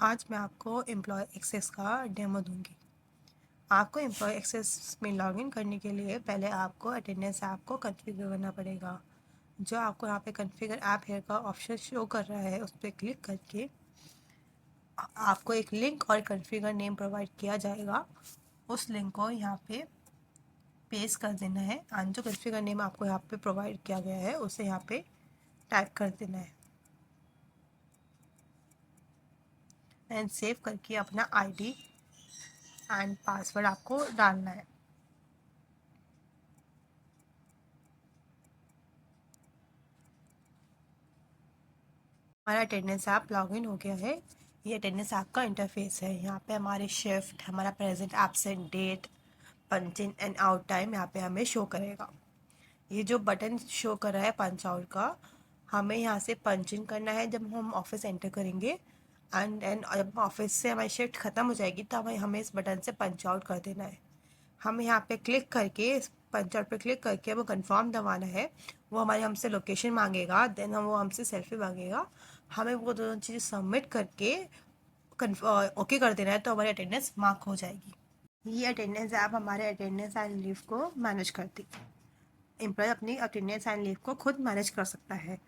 आज मैं आपको एम्प्लॉय एक्सेस का डेमो दूंगी। आपको एम्प्लॉय एक्सेस में लॉगिन करने के लिए पहले आपको अटेंडेंस ऐप को कॉन्फ़िगर करना पड़ेगा। जो आपको यहाँ पे कॉन्फ़िगर ऐप है का ऑप्शन शो कर रहा है, उस पर क्लिक करके आपको एक लिंक और कॉन्फ़िगर नेम प्रोवाइड किया जाएगा। उस लिंक को यहाँ पे पेस्ट कर देना है और जो कॉन्फ़िगर नेम आपको यहाँ पे प्रोवाइड किया गया है उसे यहाँ पे टाइप कर देना है एंड सेव करके अपना आईडी एंड पासवर्ड आपको डालना है। हमारा अटेंडेंस ऐप लॉगिन हो गया है। ये अटेंडेंस ऐप का इंटरफेस है। यहाँ पे हमारे शिफ्ट, हमारा present, absent, date, punch in and out time यहाँ पे हमें शो करेगा। ये जो बटन शो कर रहा है पंच आउट का, हमें यहाँ से पंच इन करना है जब हम ऑफिस एंटर करेंगे एंड देन जब ऑफिस से हमारी शिफ्ट ख़त्म हो जाएगी तब हमें इस बटन से पंच आउट कर देना है। हम यहाँ पे क्लिक करके पंच आउट पे क्लिक करके वो कंफर्म दबाना है। वो हमारे हमसे लोकेशन मांगेगा, देन वो हमसे सेल्फी मांगेगा। हमें वो दोनों चीज़ें सबमिट करके ओके कर देना है तो हमारी अटेंडेंस मार्क हो जाएगी। ये अटेंडेंस ऐप हमारे अटेंडेंस एंड लीव को मैनेज करती है। एम्प्लॉय अपनी अटेंडेंस एंड लीव को खुद मैनेज कर सकता है।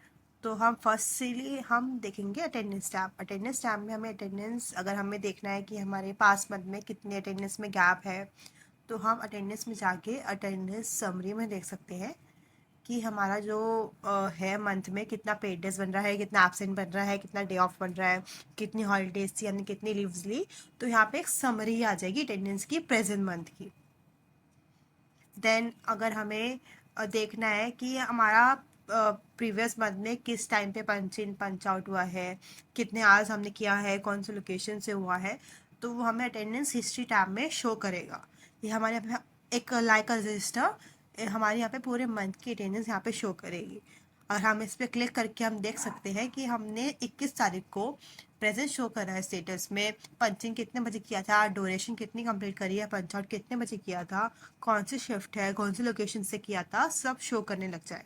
तो हम फर्स्टली हम देखेंगे अटेंडेंस टैब। अटेंडेंस टैब में हमें अटेंडेंस अगर हमें देखना है कि हमारे पास मंथ में कितनी अटेंडेंस में गैप है, तो हम अटेंडेंस में जाके अटेंडेंस समरी में देख सकते हैं कि हमारा जो है मंथ में कितना पेड डेज बन रहा है, कितना एब्सेंट बन रहा है, कितना डे ऑफ बन रहा है, कितनी हॉलीडेज थी यानी कितनी लीव्स ली। तो यहाँ पे एक समरी आ जाएगी अटेंडेंस की प्रेजेंट मंथ की। देन अगर हमें देखना है कि हमारा प्रीवियस मंथ में किस टाइम पे पंच इन पंच आउट हुआ है, कितने आवर्स हमने किया है, कौन से लोकेशन से हुआ है, तो वो हमें अटेंडेंस हिस्ट्री टैब में शो करेगा। ये हमारे यहाँ एक लाइक रजिस्टर हमारे यहाँ पे पूरे मंथ की अटेंडेंस यहाँ पे शो करेगी। और हम इस पर क्लिक करके हम देख सकते हैं कि हमने 21 तारीख को प्रेजेंट शो कर रहा है स्टेटस में, पंचिंग कितने बजे किया था, ड्यूरेशन कितनी कंप्लीट करी है, पंच आउट कितने बजे किया था, कौन सी शिफ्ट है, कौन सी लोकेशन से किया था, सब शो करने लग जाए।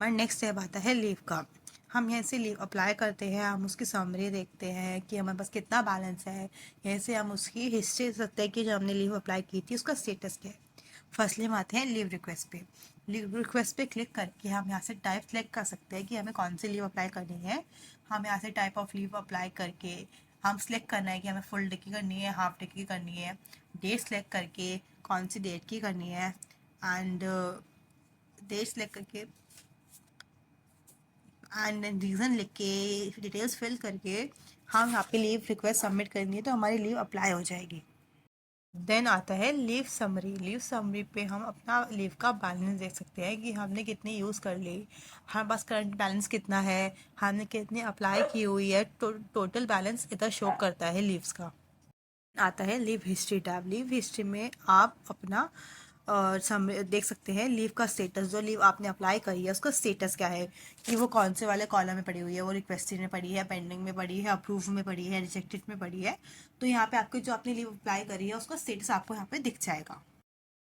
और नेक्स्ट स्टेप आता है लीव का। हम यहाँ से लीव अप्लाई करते हैं, हम उसकी समरी देखते हैं कि हमारे पास कितना बैलेंस है। यहाँ से हम उसकी हिस्ट्री देख सकते हैं कि जो हमने लीव अप्लाई की थी उसका स्टेटस क्या है। फर्स्टली हम आते हैं लीव रिक्वेस्ट पे। लीव रिक्वेस्ट पे क्लिक करके हम यहाँ से टाइप सेलेक्ट कर सकते हैं कि हमें कौन सी लीव अप्लाई करनी है। हम यहाँ से टाइप ऑफ लीव अप्लाई करके हम सेलेक्ट करना है कि हमें फुल डे की करनी है, हाफ डे की करनी है। डेट सेलेक्ट करके कौन सी डेट की करनी है एंड डेट सेलेक्ट करके एंड रीज़न लिख के डिटेल्स फिल करके हम यहाँ पे लीव रिक्वेस्ट सबमिट करेंगे तो हमारी लीव अप्लाई हो जाएगी। देन आता है लीव समरी। लीव समरी पे हम अपना लीव का बैलेंस देख सकते हैं कि हमने कितनी यूज़ कर ली, हमारे पास करंट बैलेंस कितना है, हमने कितनी अप्लाई की हुई है। टोटल बैलेंस इधर शो करता है लीव्स का। आता है leave history tab. Leave history में आप अपना देख सकते हैं लीव का स्टेटस। जो लीव आपने अप्लाई करी है उसका स्टेटस क्या है, कि वो कौन से वाले कॉलम में पड़ी हुई है, वो रिक्वेस्टेड में पड़ी है, पेंडिंग में पड़ी है, अप्रूव में पड़ी है, रिजेक्टेड में पड़ी है। तो यहाँ पे आपकी जो आपने लीव अप्लाई करी है उसका स्टेटस आपको यहाँ पे दिख जाएगा।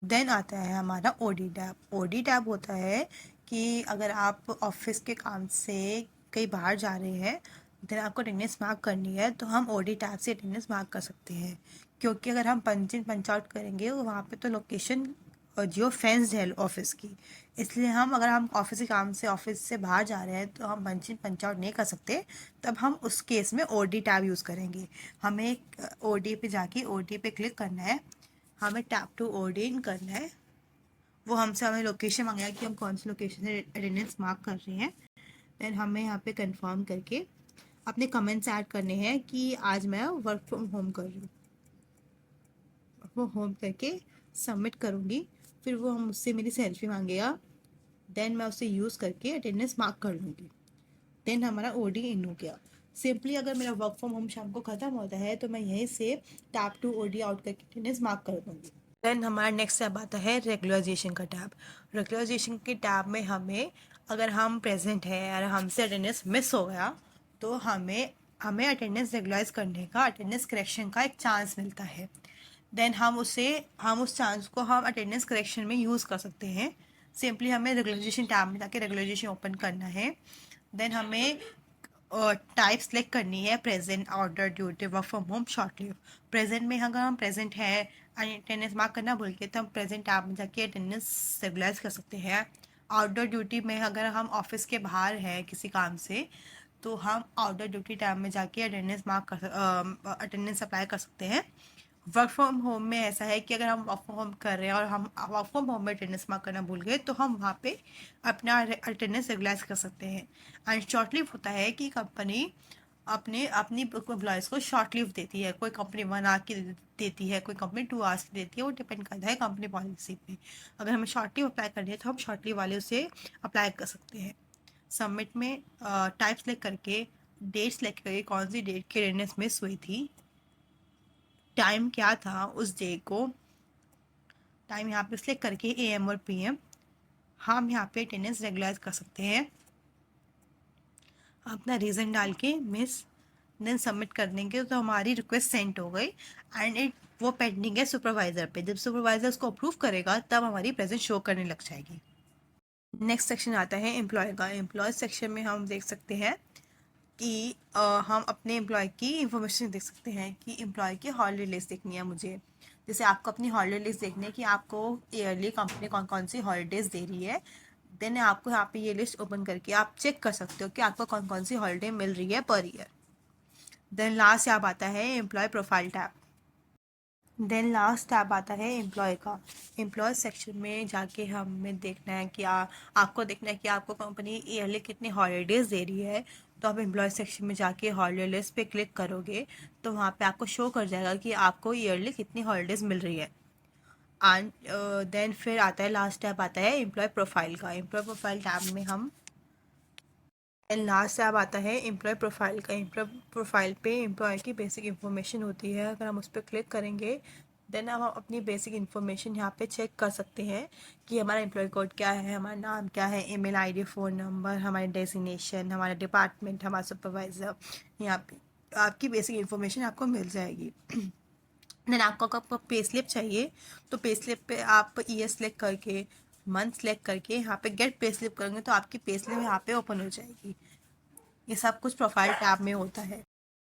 देन आता है हमारा ओडी टैब। ओडी टैब होता है कि अगर आप ऑफिस के काम से कहीं बाहर जा रहे हैं, देन आपको अटेंडेंस मार्क करनी है, तो हम ओडी टैब से अटेंडेंस मार्क कर सकते हैं। क्योंकि अगर हम पंच इन पंच आउट करेंगे तो वहाँ पे तो लोकेशन जियो फेंस्ड है ऑफिस की, इसलिए हम अगर हम ऑफिस के काम से ऑफिस से बाहर जा रहे हैं तो हम पंच इन पंच आउट नहीं कर सकते। तब हम उस केस में ओडी टैब यूज़ करेंगे। हमें ओडी पे जाके ओडी पे क्लिक करना है, हमें टैप टू ओडी इन करना है। वो हमसे हमें लोकेशन मांगेगा कि हम कौन सी लोकेशन से अटेंडेंस मार्क कर रहे हैं। देन हमें यहाँ पे कंफर्म करके अपने कमेंट्स ऐड करने हैं कि आज मैं वर्क फ्रॉम होम कर रही हूँ। वो होम करके सबमिट करूँगी, फिर वो हम मुझसे मेरी सेल्फी मांगेगा। देन मैं उसे यूज़ करके अटेंडेंस मार्क कर लूँगी। देन हमारा ओडी इन हो गया। सिंपली अगर मेरा वर्क फ्रॉम होम शाम को ख़त्म होता है तो मैं यहीं से टैप टू ओडी आउट करके अटेंडेंस मार्क कर दूँगी। देन हमारा नेक्स्ट टैब आता है रेगुलराइजेशन का टैब। रेगुलराइजेशन के टैब में हमें अगर हम प्रेजेंट हैं और हमसे अटेंडेंस मिस हो गया तो हमें हमें अटेंडेंस रेगुलाइज करने का, अटेंडेंस करेक्शन का एक चांस मिलता है। देन हम उस चांस को हम अटेंडेंस करेक्शन में यूज़ कर सकते हैं। सिंपली हमें रेगुलराइजेशन टैब में जाके रेगुलराइजेशन ओपन करना है। देन हमें टाइप सेलेक्ट करनी है, present, order, duty, work from home, short leave. Present में अगर हम प्रेजेंट है, अटेंडेंस मार्क करना भूल के, तो हम प्रेजेंट टैब में जाके अटेंडेंस रेगुलराइज कर सकते हैं। आउटडोर ड्यूटी में अगर हम ऑफिस के बाहर हैं किसी काम से, तो हम आउटडोर ड्यूटी टाइम में जाके अटेंडेंस अप्लाई कर सकते हैं। वर्क फ्रॉम होम में ऐसा है कि अगर हम वर्क फ्रॉम होम कर रहे हैं और हम वर्क फ्रॉम होम में अटेंडेंस मार्क करना भूल गए, तो हम वहाँ पे अपना अटेंडेंस रेगुलाइज कर सकते हैं। एंड शॉर्ट लीव होता है कि कंपनी अपनी एम्प्लॉयज़ को शॉर्ट लीव देती है। कोई कंपनी 1 आवर की देती है, कोई कंपनी 2 आवर्स की देती है, वो डिपेंड करता है कंपनी पॉलिसी पे। अगर हमें शॉर्ट लीव अप्लाई करनी है तो हम शॉर्ट लीव वाले उसे अप्लाई कर सकते हैं। सबमिट में टाइप सेलेक्ट करके, डेट सेलेक्ट करके, कौन सी डेट की अटेंडेंस मिस हुई थी, टाइम क्या था उस डे को, टाइम यहाँ पे सिलेक्ट करके AM और PM हम यहाँ पे अटेंडेंस रेगुलाइज कर सकते हैं। अपना रीज़न डाल के मिस, देन सबमिट कर देंगे तो हमारी रिक्वेस्ट सेंड हो गई। एंड वो पेंडिंग है सुपरवाइज़र पे। जब सुपरवाइज़र उसको अप्रूव करेगा तब हमारी प्रेजेंट शो करने लग जाएगी। नेक्स्ट सेक्शन आता है एम्प्लॉय का। एम्प्लॉय सेक्शन में हम देख सकते हैं कि हम अपने एम्प्लॉय की इंफॉर्मेशन देख सकते हैं कि एम्प्लॉय की हॉलीडे लिस्ट देखनी है मुझे। जैसे आपको अपनी हॉलीडे लिस्ट देखनी है कि आपको ईयरली कंपनी कौन कौन सी हॉलीडेज़ दे रही है। देन आपको यहाँ पे ये लिस्ट ओपन करके आप चेक कर सकते हो कि आपको कौन कौन सी हॉलीडे मिल रही है per year. Then last tab आता है employee profile tab. Then last tab आता है एम्प्लॉय का। एम्प्लॉय सेक्शन में जाके हमें देखना है कि आपको देखना है कि आपको कंपनी ईयरली कितनी हॉलीडेज़ दे रही है। तो आप एम्प्लॉय सेक्शन में जाके हॉलीडे लिस्ट पे क्लिक करोगे तो वहाँ पे आपको शो कर जाएगा कि आपको ईयरली कितनी हॉलीडेज़ मिल रही है। एंड देन फिर आता है लास्ट टैब आता है एम्प्लॉय प्रोफाइल का। एम्प्लॉय प्रोफाइल टैब में हम लास्ट टैब आता है एम्प्लॉय प्रोफाइल का। एम्प्लॉय प्रोफाइल पे एम्प्लॉय की बेसिक इन्फॉर्मेशन होती है। अगर हम उस पर क्लिक करेंगे देन हम अपनी बेसिक इन्फॉर्मेशन यहाँ पे चेक कर सकते हैं कि हमारा एम्प्लॉय कोड क्या है, हमारा नाम क्या है, ईमेल आईडी, फ़ोन नंबर, हमारे डेजिग्नेशन, हमारा डिपार्टमेंट, हमारा सुपरवाइज़र। यहाँ पे आपकी बेसिक इन्फॉर्मेशन आपको मिल जाएगी। देन आपको पे स्लिप चाहिए तो पे स्लिप पे आप ईयर सेलेक्ट करके, मंथ सेलेक्ट करके यहाँ पे गेट पे स्लिप करेंगे तो आपकी पे स्लिप यहाँ पे ओपन हो जाएगी। ये सब कुछ प्रोफाइल टैब में होता है।